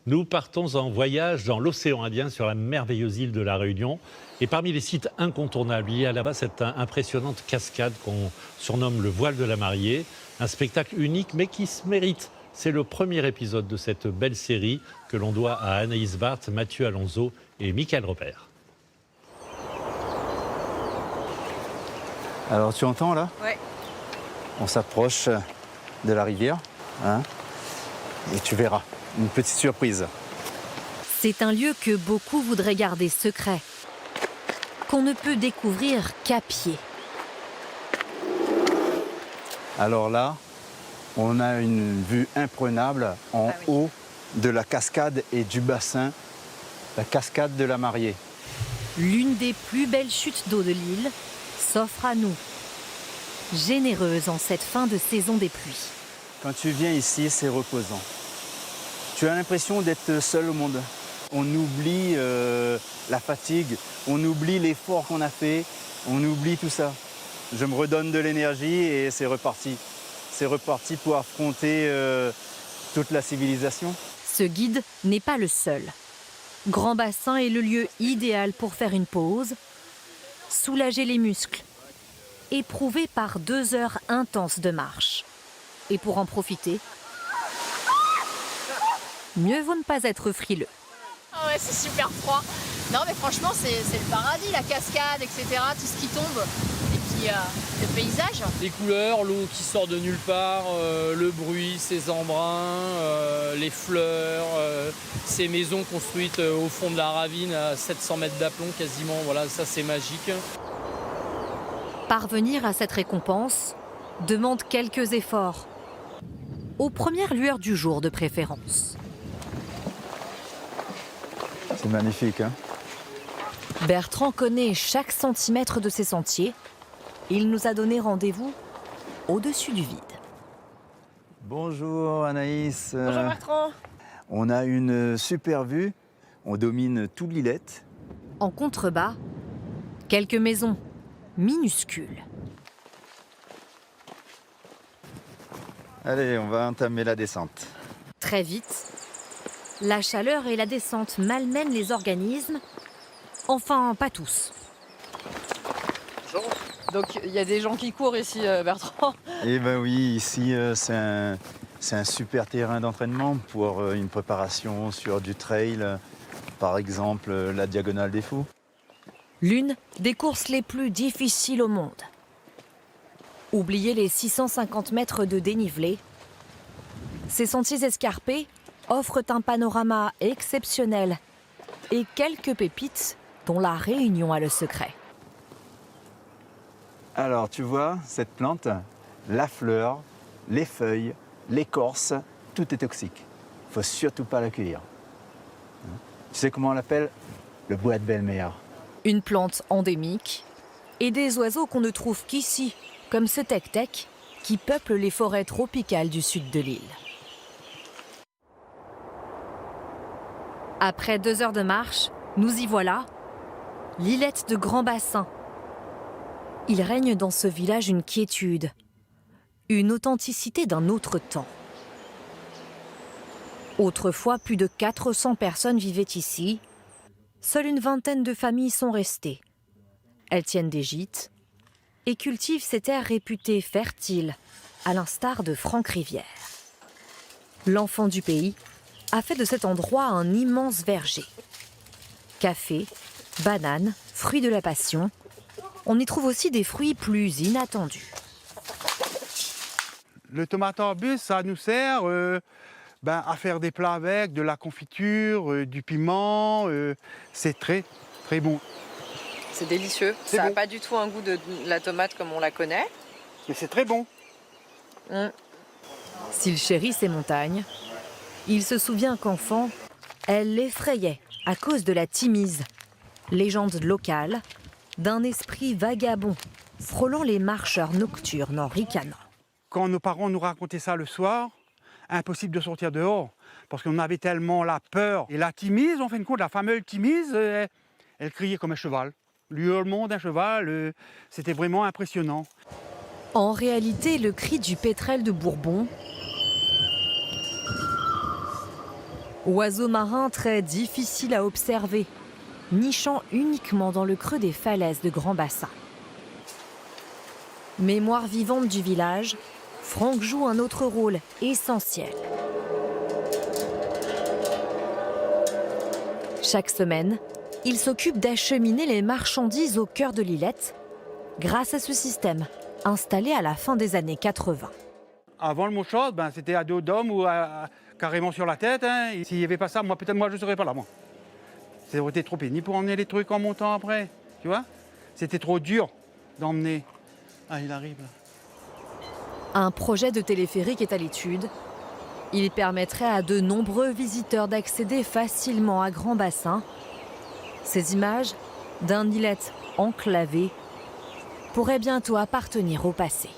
Nous partons en voyage dans l'océan Indien sur la merveilleuse île de la Réunion. Et parmi les sites incontournables, il y a là-bas cette impressionnante cascade qu'on surnomme le voile de la mariée. Un spectacle unique mais qui se mérite. C'est le premier épisode de cette belle série que l'on doit à Anaïs Barth, Mathieu Alonso et Michael Repère. Alors tu entends là? Ouais. On s'approche de la rivière, hein, et tu verras, une petite surprise. C'est un lieu que beaucoup voudraient garder secret, qu'on ne peut découvrir qu'à pied. Alors là, on a une vue imprenable en haut de la cascade et du bassin, la cascade de la Mariée. L'une des plus belles chutes d'eau de l'île s'offre à nous, généreuse en cette fin de saison des pluies. Quand tu viens ici, c'est reposant. Tu as l'impression d'être seul au monde. On oublie la fatigue, on oublie l'effort qu'on a fait, on oublie tout ça. Je me redonne de l'énergie et c'est reparti. C'est reparti pour affronter toute la civilisation. Ce guide n'est pas le seul. Grand Bassin est le lieu idéal pour faire une pause, soulager les muscles, éprouvé par 2 heures intenses de marche. Et pour en profiter, mieux vaut ne pas être frileux. Ah ouais, c'est super froid. Non mais franchement c'est le paradis, la cascade, etc. Tout ce qui tombe. Et puis le paysage. Les couleurs, l'eau qui sort de nulle part, le bruit, ces embruns, les fleurs, ces maisons construites au fond de la ravine à 700 mètres d'aplomb quasiment. Voilà, ça c'est magique. Parvenir à cette récompense demande quelques efforts, aux premières lueurs du jour de préférence. C'est magnifique, hein? Bertrand connaît chaque centimètre de ces sentiers. Il nous a donné rendez-vous au-dessus du vide. Bonjour Anaïs. Bonjour Bertrand. On a une super vue, on domine tout l'îlette. En contrebas, quelques maisons minuscules. Allez, on va entamer la descente. Très vite, la chaleur et la descente malmènent les organismes. Enfin, pas tous. Donc il y a des gens qui courent ici Bertrand. Eh ben oui, ici c'est un super terrain d'entraînement pour une préparation sur du trail, par exemple la Diagonale des Fous. L'une des courses les plus difficiles au monde. Oubliez les 650 mètres de dénivelé. Ces sentiers escarpés offrent un panorama exceptionnel et quelques pépites dont la Réunion a le secret. Alors tu vois, cette plante, la fleur, les feuilles, l'écorce, tout est toxique. Il ne faut surtout pas la cueillir. Tu sais comment on l'appelle? Le bois de belle-mère. Une plante endémique et des oiseaux qu'on ne trouve qu'ici, comme ce tec-tec qui peuple les forêts tropicales du sud de l'île. Après 2 heures de marche, nous y voilà, l'îlette de Grand Bassin. Il règne dans ce village une quiétude, une authenticité d'un autre temps. Autrefois, plus de 400 personnes vivaient ici. Seule une vingtaine de familles sont restées. Elles tiennent des gîtes et cultivent ces terres réputées fertiles, à l'instar de Franck Rivière. L'enfant du pays a fait de cet endroit un immense verger. Café, bananes, fruits de la passion. On y trouve aussi des fruits plus inattendus. Le tomate arbus, ça nous sert à faire des plats avec, de la confiture, du piment. C'est très, très bon. C'est délicieux. C'est Ça n'a bon. pas du tout un goût de la tomate comme on la connaît. Mais c'est très bon. S'il chérit ces montagnes, il se souvient qu'enfant, elle l'effrayait à cause de la Timise, légende locale d'un esprit vagabond frôlant les marcheurs nocturnes en ricanant. Quand nos parents nous racontaient ça le soir, impossible de sortir dehors parce qu'on avait tellement la peur. Et la Timise, en fin de compte, la fameuse Timise, elle criait comme un cheval. L'hurlement d'un cheval, c'était vraiment impressionnant. En réalité, le cri du pétrel de Bourbon Oiseaux marins très difficiles à observer, nichant uniquement dans le creux des falaises de Grand Bassin. Mémoire vivante du village, Franck joue un autre rôle essentiel. Chaque semaine, il s'occupe d'acheminer les marchandises au cœur de l'îlette grâce à ce système installé à la fin des années 80. Avant le mouchard, c'était à dos d'homme ou carrément sur la tête. Hein. S'il n'y avait pas ça, peut-être moi je ne serais pas là. Moi. Ça aurait été trop pénible pour emmener les trucs en montant après. Tu vois? C'était trop dur d'emmener. Ah, il arrive là. Un projet de téléphérique est à l'étude. Il permettrait à de nombreux visiteurs d'accéder facilement à Grand Bassin. Ces images d'un îlette enclavé pourraient bientôt appartenir au passé.